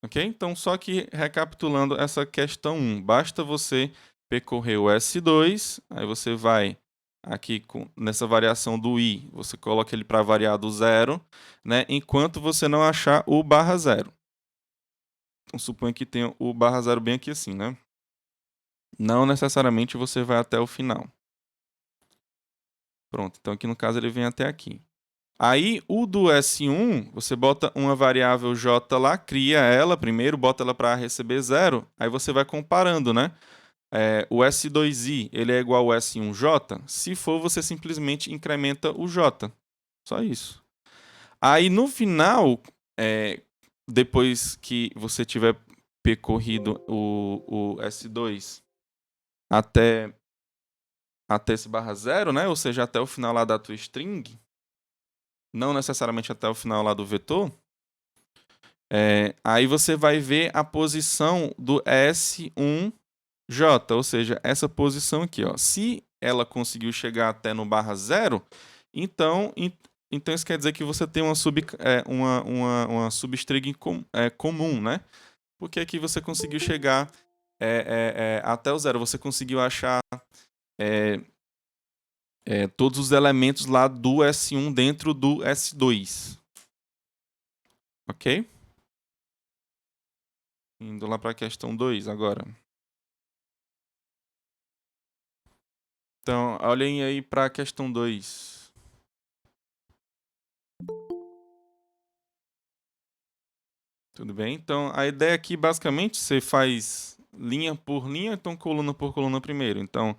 Ok? Então, só que recapitulando essa questão 1, basta você percorrer o S2, aí você vai aqui nessa variação do i, você coloca ele para variar do zero, né, enquanto você não achar o barra zero. Então, suponha que tenha o barra zero bem aqui assim, né? Não necessariamente você vai até o final. Pronto, então aqui no caso ele vem até aqui. Aí o do S1, você bota uma variável j lá, cria ela primeiro, bota ela para receber zero, aí você vai comparando, né? O S2i ele é igual ao S1j? Se for, você simplesmente incrementa o j. Só isso. Aí no final, depois que você tiver percorrido o S2 até esse barra zero, né? Ou seja, até o final lá da tua string, não necessariamente até o final lá do vetor, aí você vai ver a posição do S1j, ou seja, essa posição aqui. Ó. Se ela conseguiu chegar até no barra zero, então isso quer dizer que você tem uma substring comum, né? Porque aqui você conseguiu chegar até o zero, você conseguiu achar todos os elementos lá do S1 dentro do S2. Ok? Indo lá para a questão 2 agora. Então, olhem aí para a questão 2. Tudo bem? Então, a ideia aqui, basicamente, você faz linha por linha, então coluna por coluna primeiro. Então,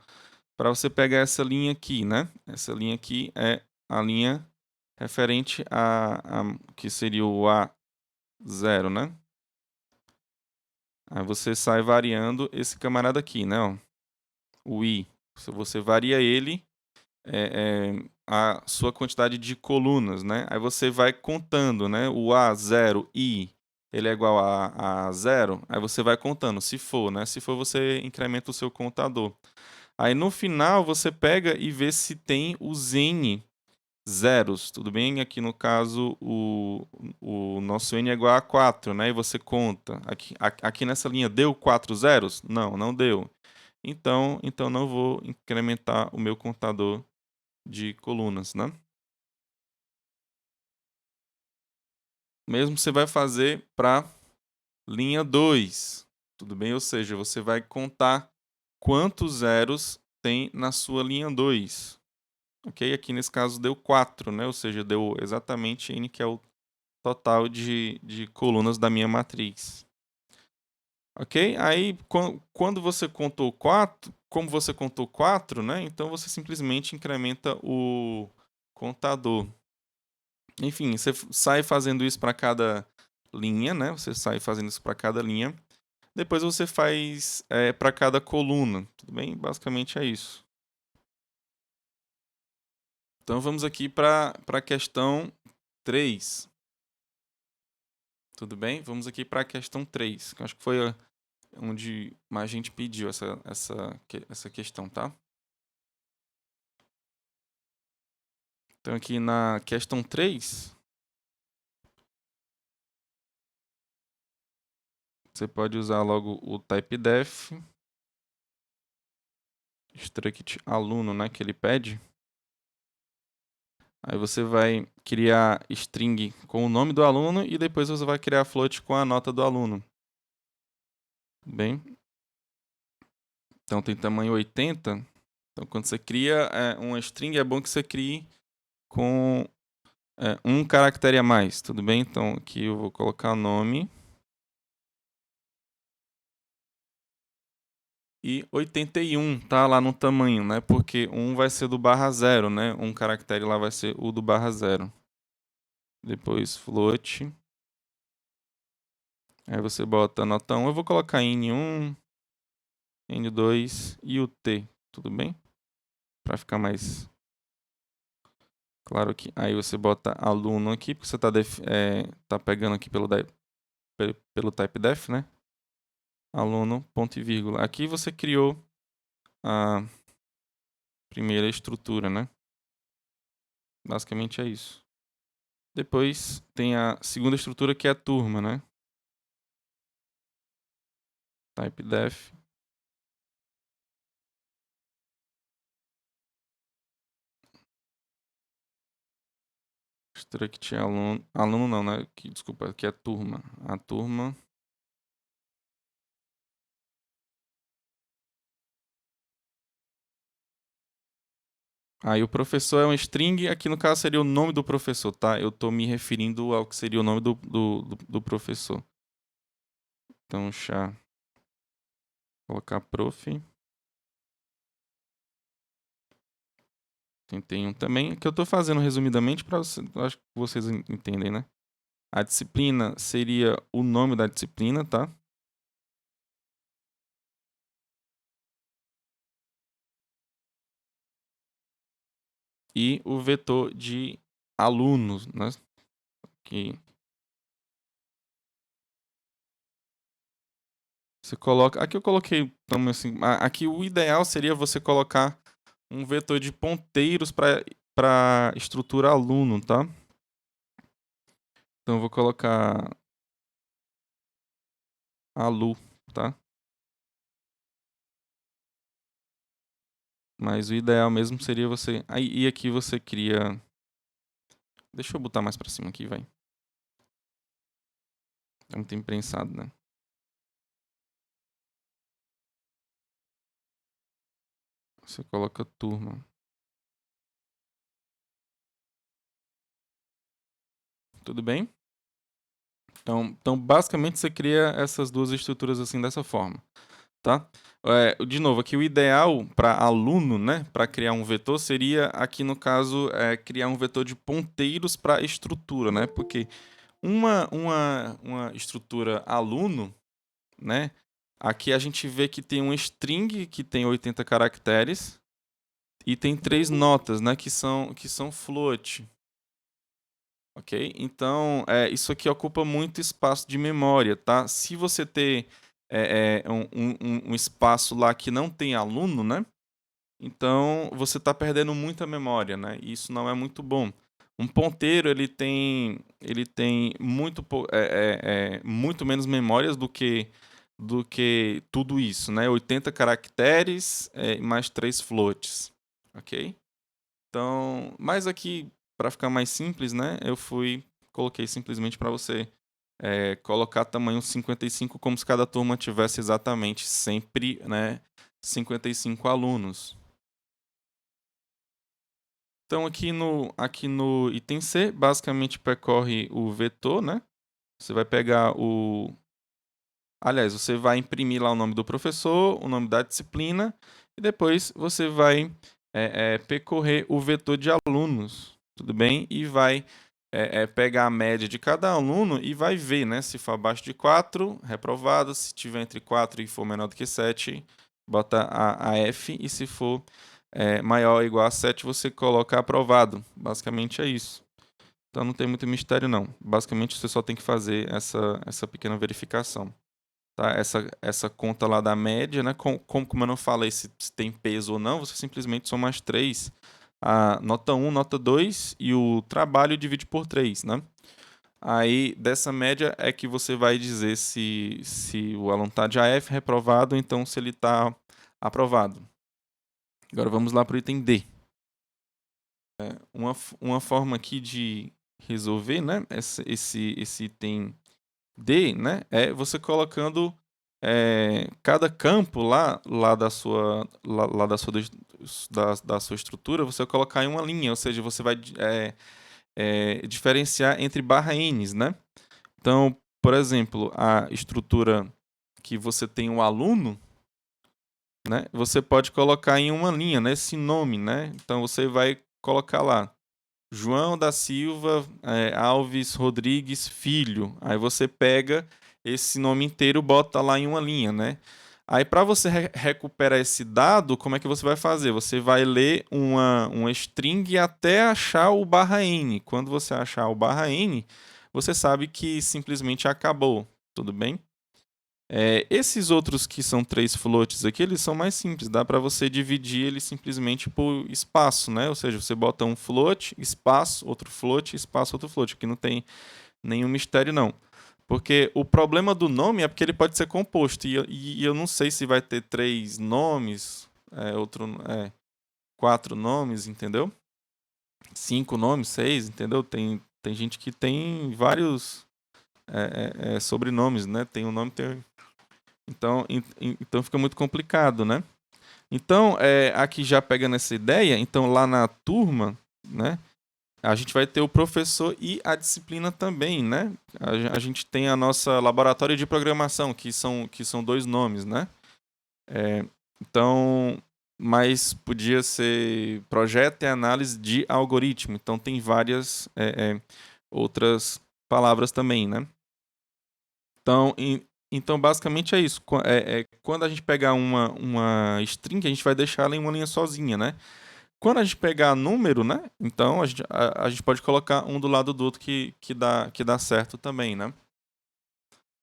para você pegar essa linha aqui, né? Essa linha aqui é a linha referente a que seria o A0, né? Aí você sai variando esse camarada aqui, né? Ó, o I. Você varia ele a sua quantidade de colunas, né? Aí você vai contando, né? O A0I, ele é igual a 0, aí você vai contando, se for, né? Se for, você incrementa o seu contador. Aí no final você pega e vê se tem os N zeros, tudo bem? Aqui no caso o nosso N é igual a 4, né? E você conta. Aqui nessa linha deu 4 zeros? Não, não deu. Então não vou incrementar o meu contador de colunas, né? Mesmo você vai fazer para linha 2, tudo bem? Ou seja, você vai contar quantos zeros tem na sua linha 2. Ok? Aqui nesse caso deu 4, né? Ou seja, deu exatamente n, que é o total de colunas da minha matriz. Ok? Aí, quando você contou 4, como você contou 4, né? Então você simplesmente incrementa o contador. Enfim, você sai fazendo isso para cada linha, né? Você sai fazendo isso para cada linha. Depois você faz para cada coluna. Tudo bem? Basicamente é isso. Então vamos aqui para a questão 3. Tudo bem? Vamos aqui para a questão 3, que eu acho que foi onde mais gente pediu essa questão, tá? Então aqui na questão 3, você pode usar logo o typedef, struct aluno, né, que ele pede. Aí você vai criar string com o nome do aluno e depois você vai criar float com a nota do aluno. Bem, então tem tamanho 80. Então quando você cria uma string, é bom que você crie com um caractere a mais, tudo bem? Então aqui eu vou colocar o nome. E 81 tá lá no tamanho, né? Porque 1 vai ser do barra 0, né? Um caractere lá vai ser o do barra 0. Depois float. Aí você bota a nota 1. Eu vou colocar N1, N2 e o T, tudo bem? Para ficar mais claro aqui. Aí você bota aluno aqui, porque você tá pegando aqui pelo typedef, né? Aluno, ponto e vírgula. Aqui você criou a primeira estrutura, né? Basicamente é isso. Depois tem a segunda estrutura, que é a turma, né? Type def. Struct aluno. Aluno não, né? Desculpa, aqui é turma. A turma. Aí o professor é um string, aqui no caso seria o nome do professor, tá? Eu tô me referindo ao que seria o nome do professor. Então, colocar prof. Tem um também, que eu tô fazendo resumidamente para acho que vocês entendem, né? A disciplina seria o nome da disciplina, tá? E o vetor de alunos, né? Que você coloca. Aqui eu coloquei, então, assim, aqui o ideal seria você colocar um vetor de ponteiros para estrutura aluno, tá? Então eu vou colocar alu, tá? Mas o ideal mesmo seria você. E aqui você cria. Deixa eu botar mais para cima aqui, vai. É muito imprensado, né? Você coloca turma. Tudo bem? Então, basicamente, você cria essas duas estruturas assim dessa forma, tá? De novo, aqui o ideal para aluno, né, para criar um vetor, seria aqui no caso criar um vetor de ponteiros para estrutura, né? Porque uma estrutura aluno, né? Aqui a gente vê que tem um string que tem 80 caracteres e tem 3 notas, né, que são float. Ok? Então, isso aqui ocupa muito espaço de memória, tá? Se você ter um espaço lá que não tem aluno, né? Então, você está perdendo muita memória, né? E isso não é muito bom. Um ponteiro, ele tem muito menos memórias do que tudo isso, né? 80 caracteres mais 3 floats, ok? Então, mas aqui, para ficar mais simples, né, coloquei simplesmente para você colocar tamanho 55 como se cada turma tivesse exatamente sempre, né, 55 alunos. Então, aqui no item C, basicamente percorre o vetor, né? Você vai pegar Aliás, você vai imprimir lá o nome do professor, o nome da disciplina, e depois você vai percorrer o vetor de alunos, tudo bem? E vai pegar a média de cada aluno e vai ver, né? Se for abaixo de 4, reprovado. Se tiver entre 4 e for menor do que 7, bota a F. E se for maior ou igual a 7, você coloca aprovado. Basicamente é isso. Então não tem muito mistério, não. Basicamente você só tem que fazer essa pequena verificação. Tá? Essa conta lá da média, né? Como eu não falei se tem peso ou não, você simplesmente soma as 3, a nota 1, nota 2 e o trabalho divide por 3, né? Aí, dessa média é que você vai dizer se o aluno está de AF reprovado, ou então se ele está aprovado. Agora vamos lá para o item D. Uma forma aqui de resolver, né, esse item D, né, é você colocando cada campo lá da sua estrutura, você vai colocar em uma linha, ou seja, você vai diferenciar entre barra Ns, né? Então, por exemplo, a estrutura que você tem um aluno, né, você pode colocar em uma linha, nesse nome, né? Então você vai colocar lá João da Silva Alves Rodrigues Filho. Aí você pega esse nome inteiro e bota lá em uma linha, né? Aí para você recuperar esse dado, como é que você vai fazer? Você vai ler uma string até achar o barra N. Quando você achar o barra N, você sabe que simplesmente acabou, tudo bem? Esses outros que são 3 floats aqui, eles são mais simples. Dá para você dividir eles simplesmente por espaço, né? Ou seja, você bota um float, espaço, outro float, espaço, outro float. Aqui não tem nenhum mistério, não. Porque o problema do nome é porque ele pode ser composto. E eu não sei se vai ter 3 nomes, quatro nomes, entendeu? 5 nomes, 6, entendeu? Tem gente que tem vários sobrenomes, né? Tem um nome, tem. Então fica muito complicado, né? Então, aqui já pegando essa ideia, então lá na turma, né? A gente vai ter o professor e a disciplina também, né? A gente tem a nossa laboratório de programação, que são 2 nomes, né? É, então, mas podia ser projeto e análise de algoritmo. Então tem várias outras palavras também, né? Então, então basicamente é isso. Quando a gente pegar uma string, a gente vai deixar ela em uma linha sozinha, né? Quando a gente pegar número, né? Então a gente pode colocar um do lado do outro que dá certo também, né?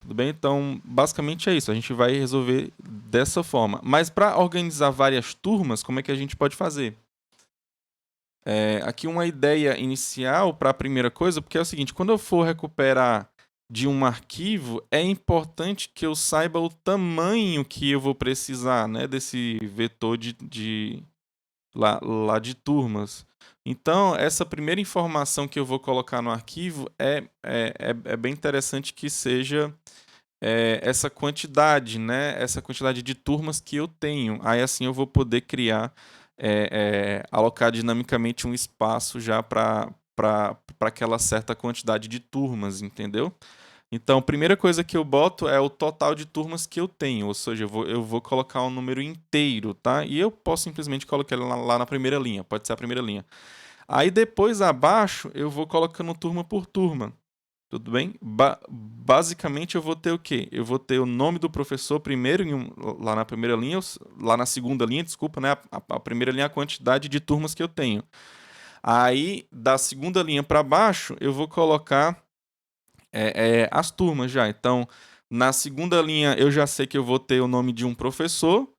Tudo bem? Então, basicamente é isso. A gente vai resolver dessa forma. Mas para organizar várias turmas, como é que a gente pode fazer? Aqui uma ideia inicial para a primeira coisa, porque é o seguinte: quando eu for recuperar de um arquivo, é importante que eu saiba o tamanho que eu vou precisar, né, desse vetor lá de turmas. Então, essa primeira informação que eu vou colocar no arquivo é bem interessante que seja essa quantidade, né? Essa quantidade de turmas que eu tenho. Aí assim eu vou poder criar, alocar dinamicamente um espaço já para aquela certa quantidade de turmas, entendeu? Então, a primeira coisa que eu boto é o total de turmas que eu tenho, ou seja, eu vou colocar um número inteiro, tá? E eu posso simplesmente colocar ele lá na primeira linha, pode ser a primeira linha. Aí depois abaixo eu vou colocando turma por turma. Tudo bem? Basicamente eu vou ter o quê? Eu vou ter o nome do professor primeiro, lá na primeira linha, lá na segunda linha, desculpa, né? A primeira linha é a quantidade de turmas que eu tenho. Aí, da segunda linha para baixo, eu vou colocar as turmas já. Então, na segunda linha, eu já sei que eu vou ter o nome de um professor.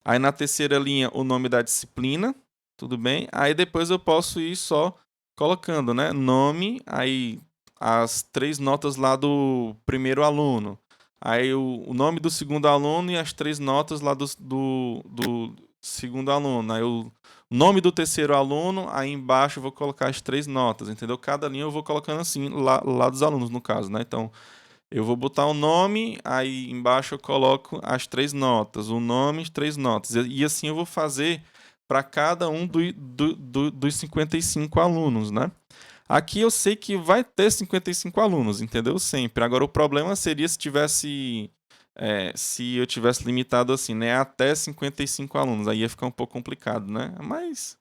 Aí, na terceira linha, o nome da disciplina. Tudo bem? Aí, depois eu posso ir só colocando, né? Nome, aí as 3 notas lá do primeiro aluno. Aí, o nome do segundo aluno e as 3 notas lá do segundo aluno. Aí, o nome do terceiro aluno, aí embaixo eu vou colocar as 3 notas, entendeu? Cada linha eu vou colocando assim, lá dos alunos, no caso, né? Então, eu vou botar o nome, aí embaixo eu coloco as 3 notas, o nome, as 3 notas. E assim eu vou fazer para cada um dos 55 alunos, né? Aqui eu sei que vai ter 55 alunos, entendeu? Sempre. Agora o problema seria se eu tivesse limitado assim, né, até 55 alunos. Aí ia ficar um pouco complicado, né? Mas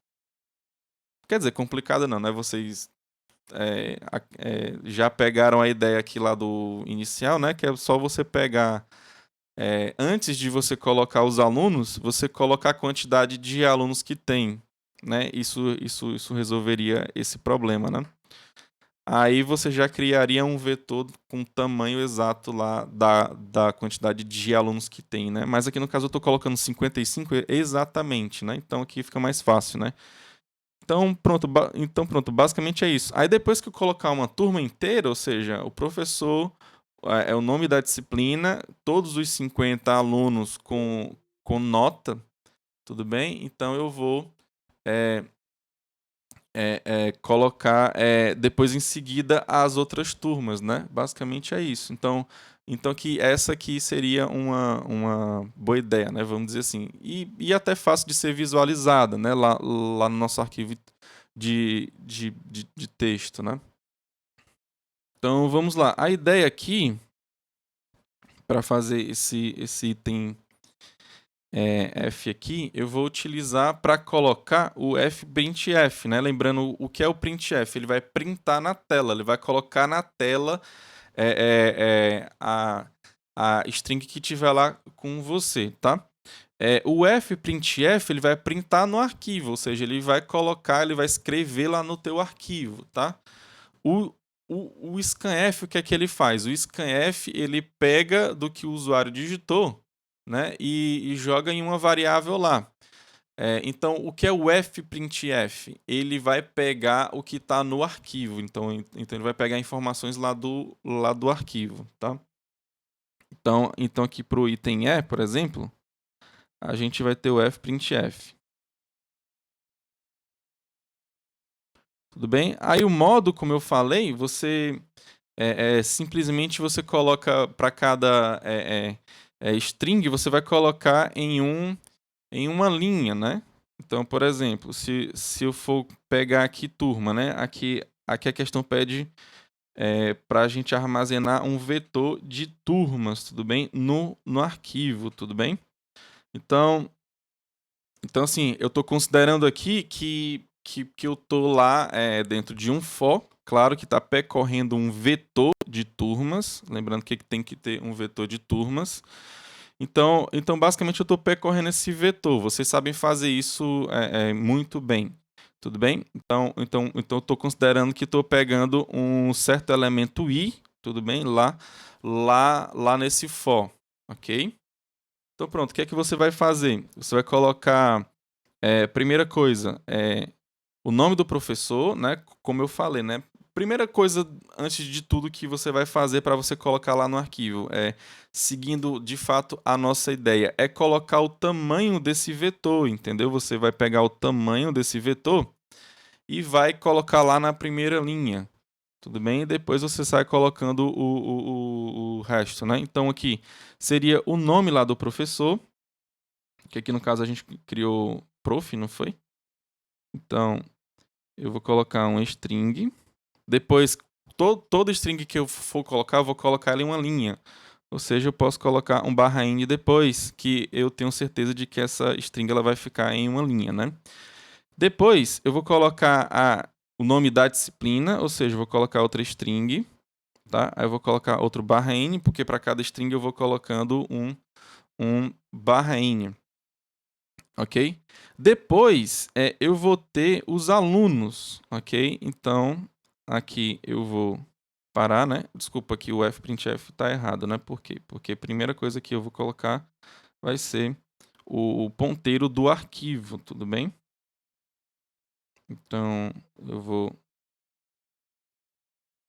quer dizer, complicado não, né? Vocês já pegaram a ideia aqui lá do inicial, né? Que é só você pegar, antes de você colocar os alunos, você colocar a quantidade de alunos que tem, né? Isso resolveria esse problema, né? Aí você já criaria um vetor com o tamanho exato lá da quantidade de alunos que tem, né? Mas aqui no caso eu estou colocando 55 exatamente, né? Então aqui fica mais fácil, né? Então pronto, basicamente é isso. Aí depois que eu colocar uma turma inteira, ou seja, o professor é o nome da disciplina, todos os 50 alunos com nota, tudo bem? Então eu vou é, colocar depois em seguida as outras turmas, né? Basicamente é isso. Então que essa aqui seria uma boa ideia, né? Vamos dizer assim. E até fácil de ser visualizada, né? Lá no nosso arquivo de texto, né? Então vamos lá. A ideia aqui, para fazer esse item F aqui, eu vou utilizar para colocar o fprintf, né? Lembrando o que é o printf, ele vai printar na tela, ele vai colocar na tela a string que tiver lá com você, tá? O fprintf ele vai printar no arquivo, ou seja, ele vai colocar, ele vai escrever lá no teu arquivo, tá? O, o scanf, o que é que ele faz? O scanf ele pega do que o usuário digitou, né, e joga em uma variável lá. Então, o que é o fprintf? Ele vai pegar o que está no arquivo. Então, ele vai pegar informações lá do arquivo, tá? Então aqui para o item E, por exemplo, a gente vai ter o fprintf. Tudo bem? Aí o modo, como eu falei, você simplesmente você coloca para cada string, você vai colocar em uma linha, né? Então, por exemplo, se eu for pegar aqui turma, né? Aqui a questão pede para a gente armazenar um vetor de turmas, tudo bem? No arquivo, tudo bem? Então assim, eu estou considerando aqui que eu estou lá dentro de um for, claro que está percorrendo um vetor de turmas, lembrando que tem que ter um vetor de turmas. Então basicamente eu estou percorrendo esse vetor. Vocês sabem fazer isso muito bem, tudo bem? Então eu estou considerando que estou pegando um certo elemento i, tudo bem? Lá nesse for, ok? Então pronto, o que é que você vai fazer? Você vai colocar, primeira coisa, o nome do professor, né? Como eu falei, né? Primeira coisa, antes de tudo, que você vai fazer para você colocar lá no arquivo, seguindo de fato a nossa ideia, é colocar o tamanho desse vetor, entendeu? Você vai pegar o tamanho desse vetor e vai colocar lá na primeira linha, tudo bem? E depois você sai colocando o resto, né? Então aqui seria o nome lá do professor, que aqui no caso a gente criou prof, não foi? Então eu vou colocar um string. Depois, todo string que eu for colocar, eu vou colocar ele em uma linha. Ou seja, eu posso colocar um /n depois, que eu tenho certeza de que essa string ela vai ficar em uma linha, né? Depois, eu vou colocar o nome da disciplina, ou seja, eu vou colocar outra string, tá? Aí eu vou colocar outro /n, porque para cada string eu vou colocando um /n. Ok? Depois, eu vou ter os alunos, ok? Então, aqui eu vou parar, né? Desculpa que o fprintf está errado, né? Por quê? Porque a primeira coisa que eu vou colocar vai ser o ponteiro do arquivo, tudo bem? Então, eu vou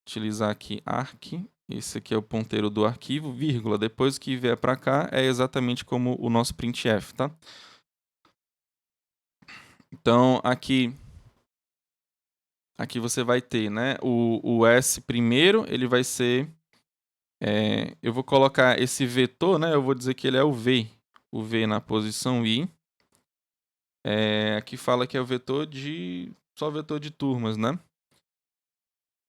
utilizar aqui arc. Esse aqui é o ponteiro do arquivo, vírgula. Depois que vier para cá, é exatamente como o nosso printf, tá? Então, aqui você vai ter, né, o S primeiro, ele vai ser, eu vou colocar esse vetor, né, eu vou dizer que ele é o V na posição I. Aqui fala que é o vetor só vetor de turmas, né?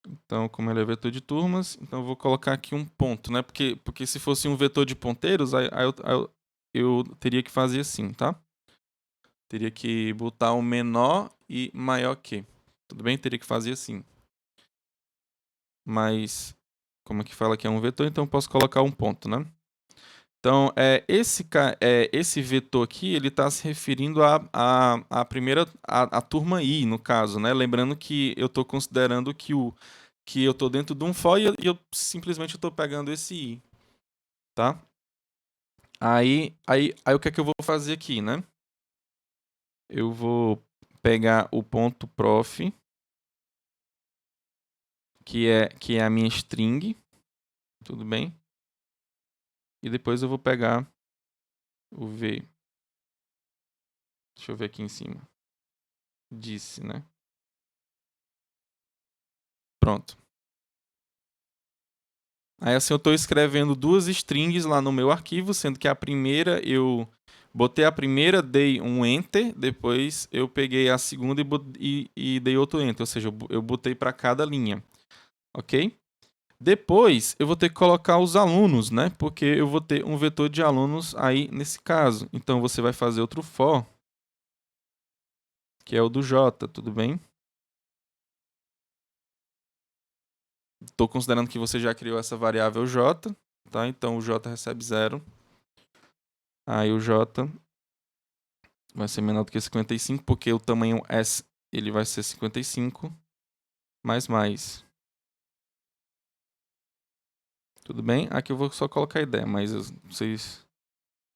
Então, como ele é vetor de turmas, então eu vou colocar aqui um ponto, né? Porque se fosse um vetor de ponteiros, aí eu teria que fazer assim, tá? Teria que botar o menor e maior que. Tudo bem? Teria que fazer assim. Mas, como aqui fala que é um vetor, então eu posso colocar um ponto, né? Então, esse vetor aqui, ele está se referindo à primeira, a turma I, no caso, né? Lembrando que eu estou considerando que eu estou dentro de um for e eu simplesmente estou pegando esse I, tá? Aí o que é que eu vou fazer aqui, né? Eu vou pegar o ponto prof, que é a minha string, tudo bem? E depois eu vou pegar o V. Deixa eu ver aqui em cima. Disse, né? Pronto. Aí assim eu estou escrevendo duas strings lá no meu arquivo, sendo que a primeira eu botei a primeira, dei um enter, depois eu peguei a segunda e dei outro enter, ou seja, eu botei para cada linha, ok? Depois eu vou ter que colocar os alunos, né? Porque eu vou ter um vetor de alunos aí nesse caso. Então você vai fazer outro for, que é o do J, tudo bem? Estou considerando que você já criou essa variável J, tá? Então o J recebe 0. Aí o J vai ser menor do que 55, porque o tamanho S ele vai ser 55 mais. Tudo bem? Aqui eu vou só colocar a ideia, mas vocês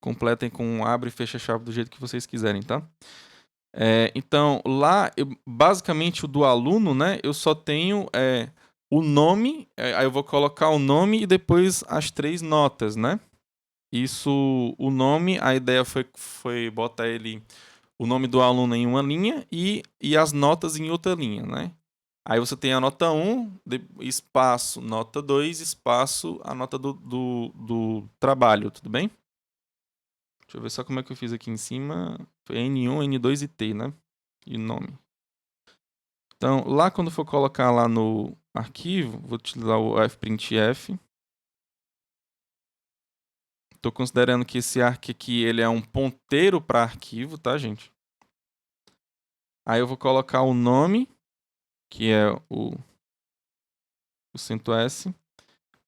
completem com abre e fecha a chave do jeito que vocês quiserem, tá? Então, lá, basicamente, o do aluno, né? Eu só tenho o nome, aí eu vou colocar o nome e depois as 3 notas, né? Isso, o nome, a ideia foi botar o nome do aluno em uma linha e as notas em outra linha, né? Aí você tem a nota 1, espaço, nota 2, espaço, a nota do trabalho, tudo bem? Deixa eu ver só como é que eu fiz aqui em cima. Foi N1, N2 e T, né? E nome. Então, lá quando for colocar lá no arquivo, vou utilizar o fprintf. Estou considerando que esse arc aqui ele é um ponteiro para arquivo, tá, gente? Aí eu vou colocar o nome, que é o %S.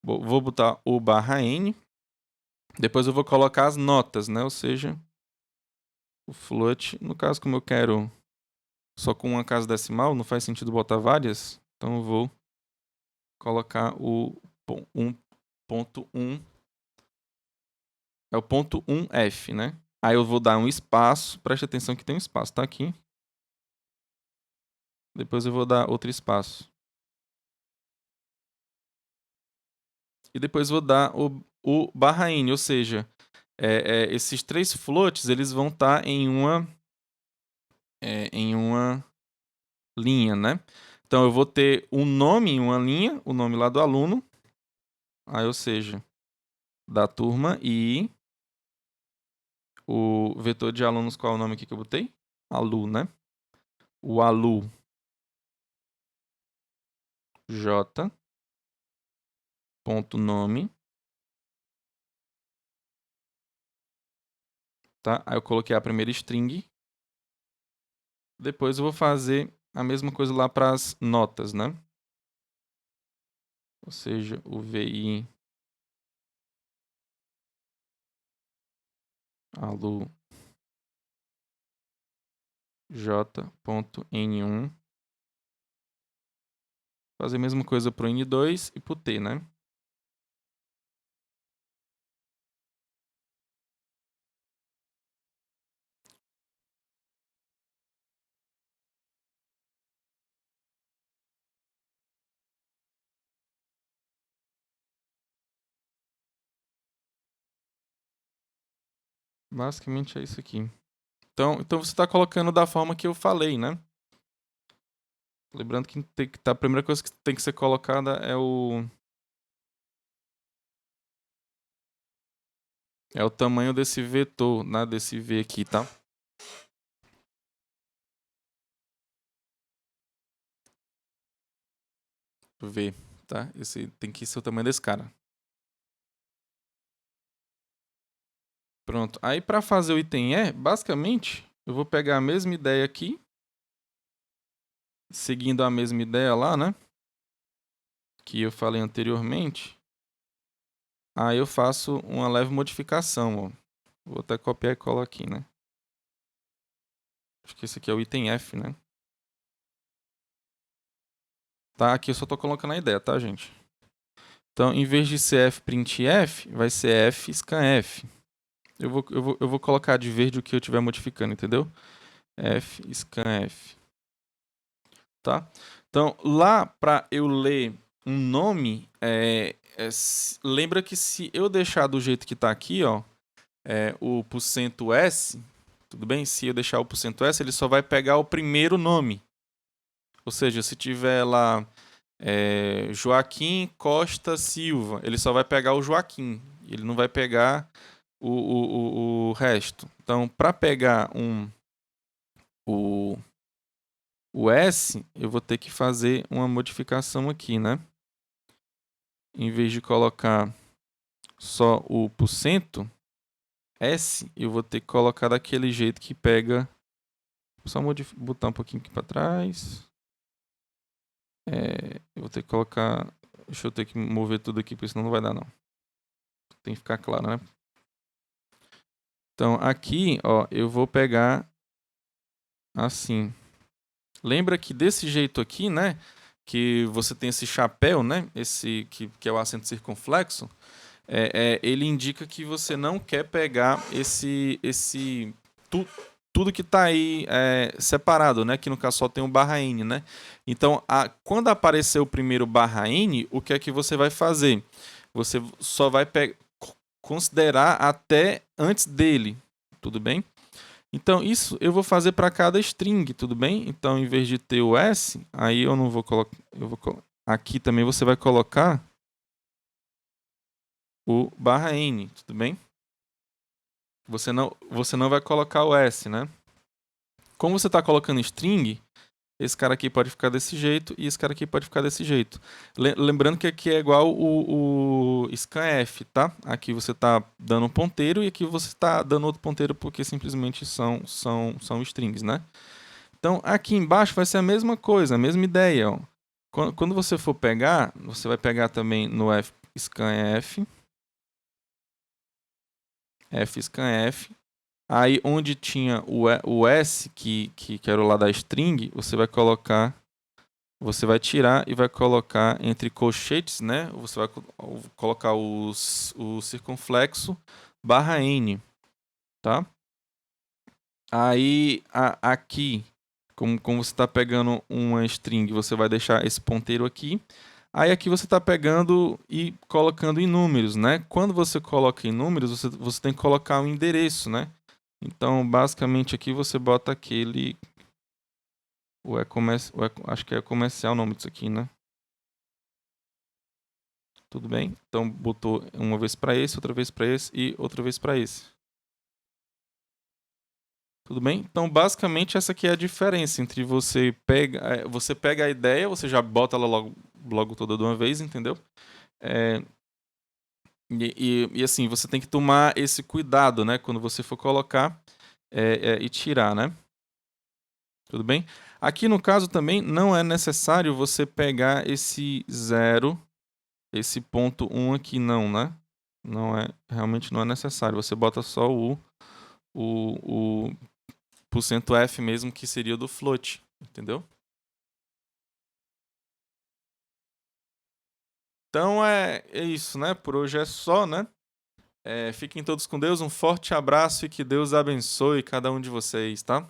Vou botar o /n. Depois eu vou colocar as notas, né? Ou seja, o float. No caso, como eu quero só com uma casa decimal, não faz sentido botar várias. Então eu vou colocar o 1.1. É o ponto 1F, né? Aí eu vou dar um espaço. Preste atenção que tem um espaço, tá aqui. Depois eu vou dar outro espaço. E depois vou dar o /n, ou seja, esses 3 floats eles vão estar em uma linha, né? Então eu vou ter um nome em uma linha, o nome lá do aluno, aí ou seja, da turma e o vetor de alunos, qual é o nome aqui que eu botei? Alu, né? O alu j.nome, tá? Aí eu coloquei a primeira string. Depois eu vou fazer a mesma coisa lá para as notas, né? Ou seja, o VI alu j.n1. Fazer a mesma coisa para o N2 e para o T, né? Basicamente é isso aqui. Então você está colocando da forma que eu falei, né? Lembrando que a primeira coisa que tem que ser colocada é o tamanho desse vetor, né? Desse V aqui, tá? V, tá? Esse tem que ser o tamanho desse cara. Pronto. Aí para fazer o item E, basicamente, eu vou pegar a mesma ideia aqui, seguindo a mesma ideia lá, né? Que eu falei anteriormente. Aí eu faço uma leve modificação, ó. Vou até copiar e colar aqui, né? Acho que esse aqui é o item F, né? Tá, aqui eu só tô colocando a ideia, tá, gente? Então, em vez de ser fprintf, vai ser fscanf. Eu vou colocar de verde o que eu estiver modificando, entendeu? fscanf. Tá? Então, lá para eu ler um nome, lembra que se eu deixar do jeito que está aqui, ó, o %S, tudo bem? Se eu deixar o %S, ele só vai pegar o primeiro nome. Ou seja, se tiver lá Joaquim Costa Silva, ele só vai pegar o Joaquim. Ele não vai pegar o resto. Então, para pegar o S, eu vou ter que fazer uma modificação aqui, né? Em vez de colocar só o %, S, eu vou ter que colocar daquele jeito que pega. Só botar um pouquinho aqui para trás. Eu vou ter que colocar. Deixa eu ter que mover tudo aqui, porque senão não vai dar, não. Tem que ficar claro, né? Então, aqui, ó, eu vou pegar assim. Lembra que desse jeito aqui, né? Que você tem esse chapéu, né? Esse que é o acento circunflexo. Ele indica que você não quer pegar tudo que está aí separado, né? Que no caso só tem um barra N, né? Então, quando aparecer o primeiro barra N, o que é que você vai fazer? Você só vai considerar até antes dele, tudo bem? Então, isso eu vou fazer para cada string, tudo bem? Então, em vez de ter o S, aí eu não vou colocar... Aqui também você vai colocar o barra N, tudo bem? Você não vai colocar o S, né? Como você está colocando string, esse cara aqui pode ficar desse jeito e esse cara aqui pode ficar desse jeito. Lembrando que aqui é igual o scanf, tá? Aqui você está dando um ponteiro e aqui você está dando outro ponteiro porque simplesmente são strings, né? Então, aqui embaixo vai ser a mesma coisa, a mesma ideia. Ó. Quando você for pegar, você vai pegar também no scanf, fscanf. Aí, onde tinha o S, que era o lá da string, você vai colocar, você vai tirar e vai colocar entre colchetes, né? Você vai colocar o circunflexo barra N, tá? Aí, aqui, como você está pegando uma string, você vai deixar esse ponteiro aqui. Aí aqui você está pegando e colocando em números, né? Quando você coloca em números, você tem que colocar o endereço, né? Então, basicamente aqui você bota aquele... acho que é comercial o nome disso aqui, né? Tudo bem? Então, botou uma vez para esse, outra vez para esse e outra vez para esse. Tudo bem? Então, basicamente, essa aqui é a diferença entre você pega a ideia, você já bota ela logo toda de uma vez, entendeu? E assim, você tem que tomar esse cuidado, né? Quando você for colocar e tirar, né? Tudo bem? Aqui no caso também não é necessário você pegar esse 0, esse ponto 1 aqui não, né? Realmente não é necessário. Você bota só o %F mesmo, que seria do float, entendeu? Então é isso, né? Por hoje é só, né? Fiquem todos com Deus, um forte abraço e que Deus abençoe cada um de vocês, tá?